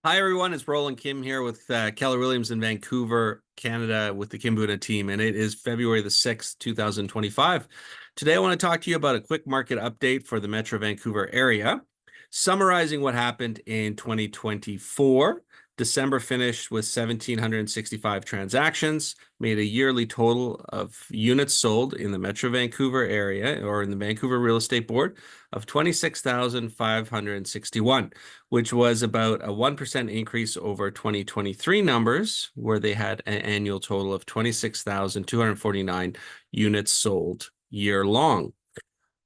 Hi, everyone. It's Roland Kym here with Keller Williams in Vancouver, Canada, with the Kimbuna team, and it is February the 6th, 2025. Today, I want to talk to you about a quick market update for the Metro Vancouver area, summarizing what happened in 2024. December finished with 1,765 transactions, made a yearly total of units sold in the Metro Vancouver area or in the Vancouver Real Estate Board of 26,561, which was about a 1% increase over 2023 numbers, where they had an annual total of 26,249 units sold year long.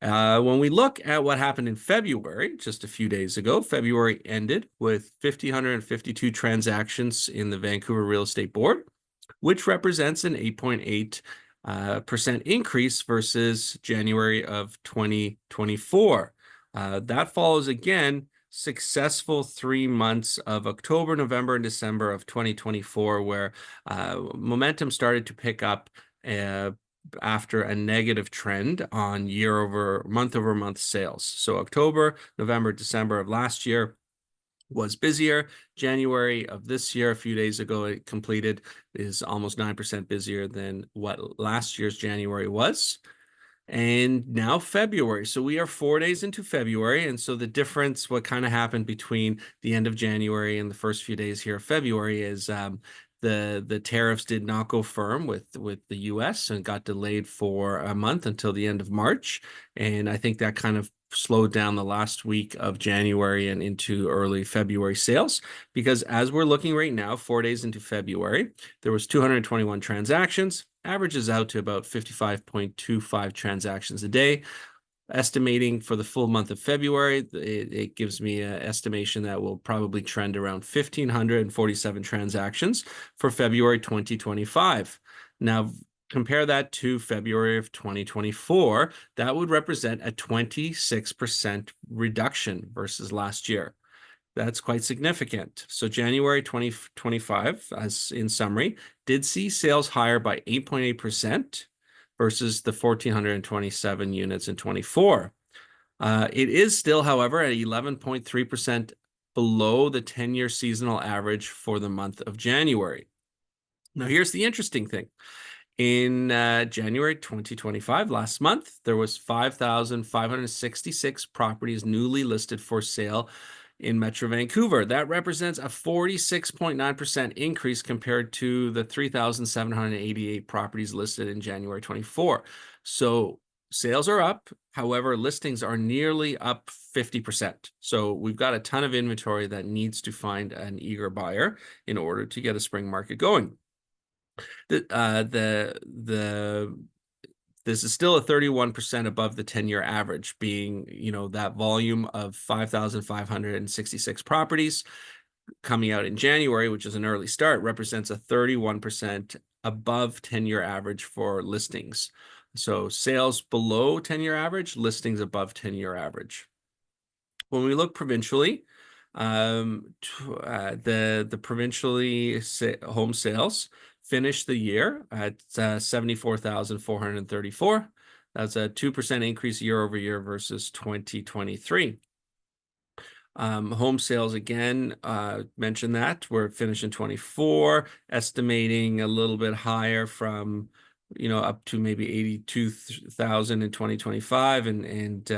When we look at what happened in February, just a few days ago, February ended with 1,552 transactions in the Vancouver Real Estate Board, which represents an 8.8% increase versus January of 2024. That follows again successful 3 months of October, November, and December of 2024, where momentum started to pick up after a negative trend on month-over-month sales. So October, November, December of last year was busier. January of this year, a few days ago, it completed, is almost 9% busier than what last year's January was. And now February. So we are 4 days into February. And so the difference, what kind of happened between the end of January and the first few days here of February is the tariffs did not go firm with the US and got delayed for a month until the end of March. And I think that kind of slowed down the last week of January and into early February sales, because as we're looking right now, 4 days into February, there was 221 transactions, averages out to about 55.25 transactions a day. Estimating for the full month of February, it gives me an estimation that will probably trend around 1,547 transactions for February 2025. Now, compare that to February of 2024, that would represent a 26% reduction versus last year. That's quite significant. So January 2025, as in summary, did see sales higher by 8.8% versus the 1,427 units in 24. It is still, however, at 11.3% below the 10-year seasonal average for the month of January. Now, here's the interesting thing. In January 2025, last month, there was 5,566 properties newly listed for sale in Metro Vancouver. That represents a 46.9% increase compared to the 3,788 properties listed in January 24. So sales are up. However, listings are nearly up 50%. So we've got a ton of inventory that needs to find an eager buyer in order to get a spring market going. This is still a 31% above the 10-year average, being, that volume of 5,566 properties coming out in January, which is an early start, represents a 31% above 10-year average for listings. So sales below 10-year average, listings above 10-year average. When we look provincially, the provincially home sales finished the year at 74,434. That's a 2% increase year over year versus 2023. Home sales, again, mentioned that we're finishing 24, estimating a little bit higher from, up to maybe 82,000 in 2025 and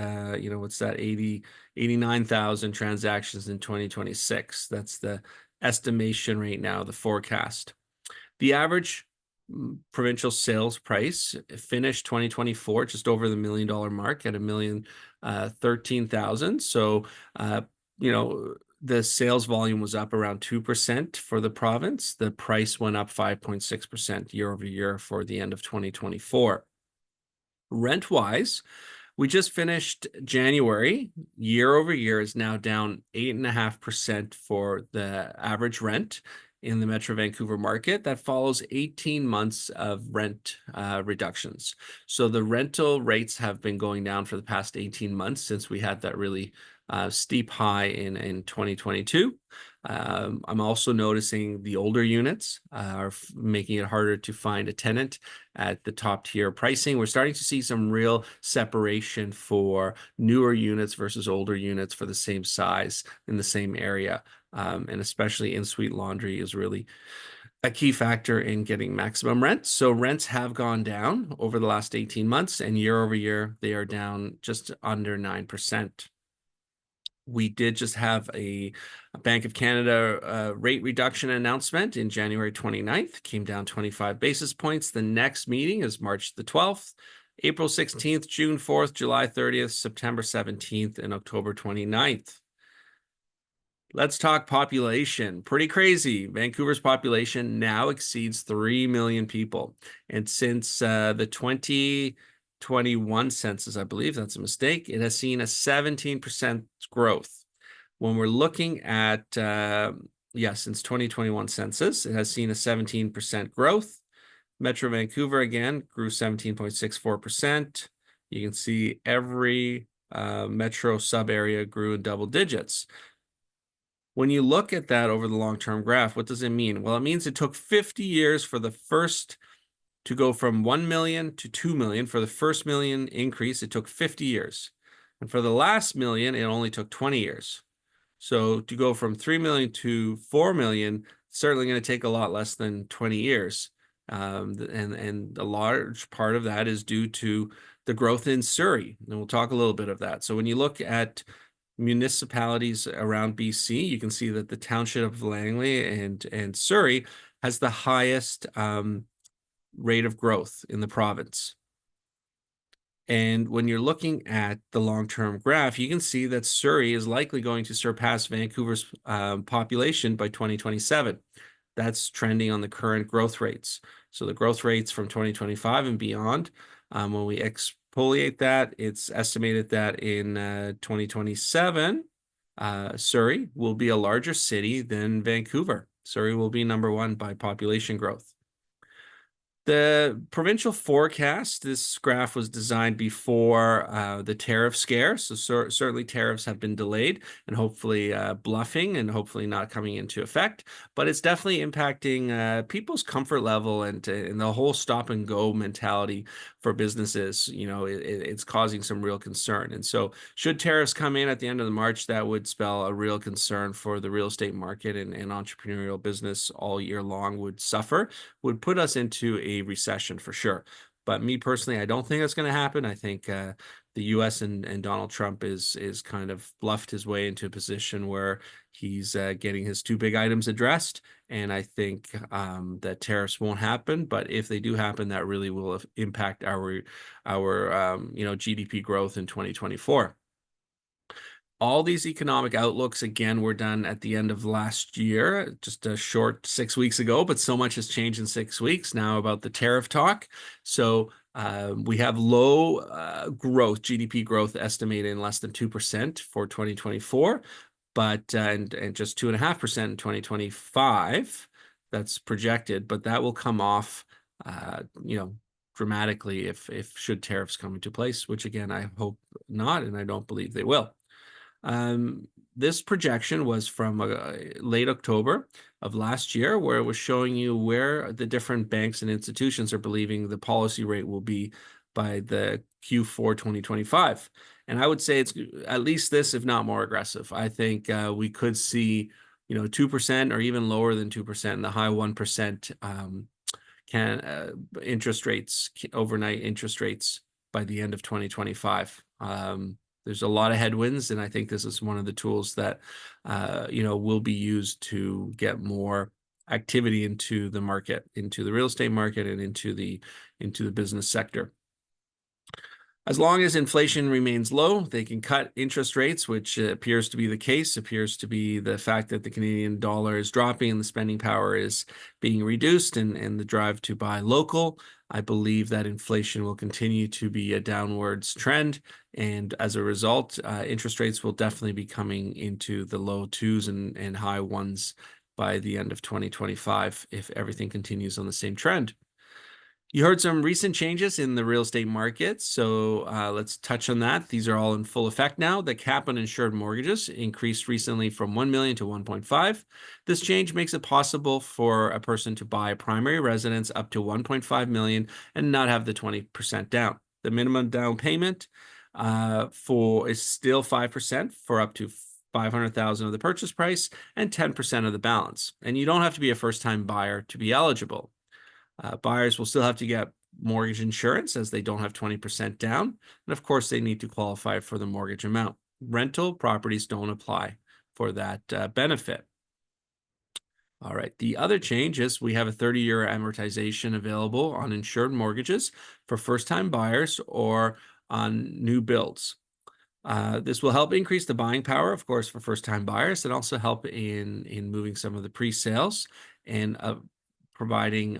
what's that, 89,000 transactions in 2026. That's the estimation right now, the forecast. The average provincial sales price finished 2024 just over the $1 million mark at $1,013,000. So, the sales volume was up around 2% for the province. The price went up 5.6% year over year for the end of 2024. Rent-wise, we just finished January. Year over year is now down 8.5% for the average rent in the Metro Vancouver market. That follows 18 months of rent reductions. So the rental rates have been going down for the past 18 months since we had that really steep high in 2022. I'm also noticing the older units are making it harder to find a tenant at the top tier pricing. We're starting to see some real separation for newer units versus older units for the same size in the same area. And especially in-suite laundry is really a key factor in getting maximum rent. So rents have gone down over the last 18 months, and year over year, they are down just under 9%. We did just have a Bank of Canada rate reduction announcement in January 29th, came down 25 basis points. The next meeting is March the 12th, April 16th, June 4th, July 30th, September 17th, and October 29th. Let's talk population. Pretty crazy. Vancouver's population now exceeds 3 million people. And since the 2021 census, I believe that's a mistake, it has seen a 17% growth. When we're looking at, since 2021 census, it has seen a 17% growth. Metro Vancouver, again, grew 17.64%. You can see every metro sub-area grew in double digits. When you look at that over the long-term graph, what does it mean? Well, it means it took 50 years for the first to go from 1 million to 2 million. For the first million increase, it took 50 years. And for the last million, it only took 20 years. So to go from 3 million to 4 million, certainly going to take a lot less than 20 years. And a large part of that is due to the growth in Surrey. And we'll talk a little bit of that. So when you look at municipalities around BC, you can see that the township of Langley and Surrey has the highest rate of growth in the province. And when you're looking at the long-term graph, you can see that Surrey is likely going to surpass Vancouver's population by 2027. That's trending on the current growth rates. So the growth rates from 2025 and beyond, when we exfoliate that, it's estimated that in 2027, Surrey will be a larger city than Vancouver. Surrey will be number one by population growth. The provincial forecast, this graph was designed before the tariff scare. So certainly tariffs have been delayed and hopefully bluffing and hopefully not coming into effect. But it's definitely impacting people's comfort level and the whole stop and go mentality for businesses. You know, it's causing some real concern. And so should tariffs come in at the end of the March, that would spell a real concern for the real estate market, and entrepreneurial business all year long would suffer, would put us into a recession for sure. But me personally, I don't think that's going to happen. I think the U.S. and Donald Trump is kind of bluffed his way into a position where he's getting his two big items addressed. And I think that tariffs won't happen. But if they do happen, that really will impact our GDP growth in 2024. All these economic outlooks, again, were done at the end of last year, just a short 6 weeks ago, but so much has changed in 6 weeks now about the tariff talk. So we have low growth, GDP growth estimated in less than 2% for 2024, but and just 2.5% in 2025. That's projected, but that will come off, dramatically if should tariffs come into place, which again, I hope not, and I don't believe they will. This projection was from late October of last year, where it was showing you where the different banks and institutions are believing the policy rate will be by the Q4 2025. And I would say it's at least this, if not more aggressive. I think we could see, 2% or even lower than 2%, in the high 1% interest rates, overnight interest rates by the end of 2025. There's a lot of headwinds, and I think this is one of the tools that, will be used to get more activity into the market, into the real estate market, and into the business sector. As long as inflation remains low, they can cut interest rates, which appears to be the case, appears to be the fact that the Canadian dollar is dropping and the spending power is being reduced, and the drive to buy local. I believe that inflation will continue to be a downwards trend. And as a result, interest rates will definitely be coming into the low twos and high ones by the end of 2025 if everything continues on the same trend. You heard some recent changes in the real estate market, so let's touch on that. These are all in full effect now. The cap on insured mortgages increased recently from 1 million to 1.5. This change makes it possible for a person to buy a primary residence up to 1.5 million and not have the 20% down. The minimum down payment for is still 5% for up to 500,000 of the purchase price and 10% of the balance. And you don't have to be a first-time buyer to be eligible. Buyers will still have to get mortgage insurance as they don't have 20% down. And of course, they need to qualify for the mortgage amount. Rental properties don't apply for that benefit. All right, the other change is we have a 30-year amortization available on insured mortgages for first-time buyers or on new builds. This will help increase the buying power, of course, for first-time buyers, and also help in moving some of the pre-sales and providing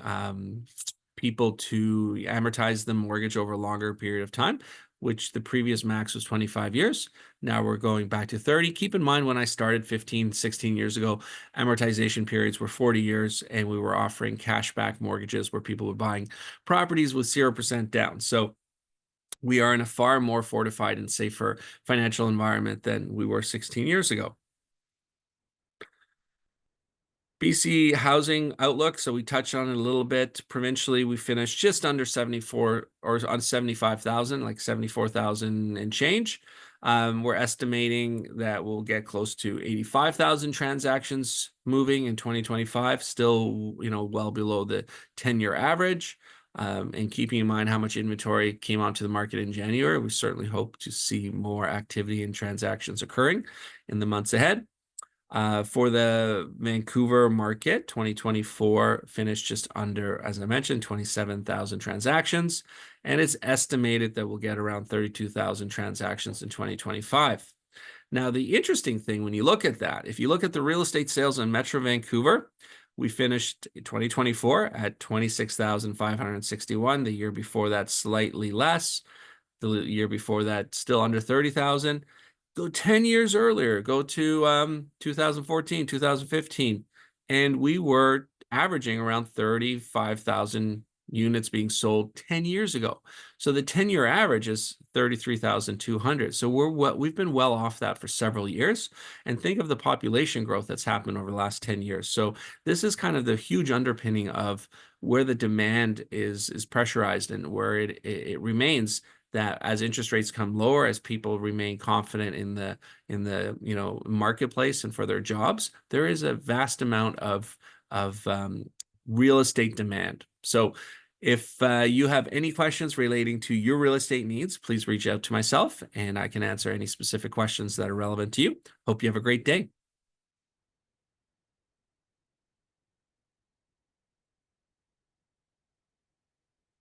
people to amortize the mortgage over a longer period of time, which the previous max was 25 years. Now we're going back to 30. Keep in mind, when I started 15, 16 years ago, amortization periods were 40 years, and we were offering cashback mortgages where people were buying properties with 0% down. So we are in a far more fortified and safer financial environment than we were 16 years ago. BC housing outlook. So we touched on it a little bit. Provincially, we finished just under 74 or on 75,000, like 74,000 and change. We're estimating that we'll get close to 85,000 transactions moving in 2025, still, well below the 10-year average. And keeping in mind how much inventory came onto the market in January, we certainly hope to see more activity and transactions occurring in the months ahead. For the Vancouver market, 2024 finished just under, as I mentioned, 27,000 transactions, and it's estimated that we'll get around 32,000 transactions in 2025. Now, the interesting thing when you look at that, if you look at the real estate sales in Metro Vancouver, we finished 2024 at 26,561. The year before that, slightly less. The year before that, still under 30,000. Go 10 years earlier, go to 2014, 2015, and we were averaging around 35,000 units being sold 10 years ago. So the 10-year average is 33,200. So we've been well off that for several years. And think of the population growth that's happened over the last 10 years. So this is kind of the huge underpinning of where the demand is pressurized and where it remains, that as interest rates come lower, as people remain confident in the marketplace and for their jobs, there is a vast amount of real estate demand. So if you have any questions relating to your real estate needs, please reach out to myself and I can answer any specific questions that are relevant to you. Hope you have a great day.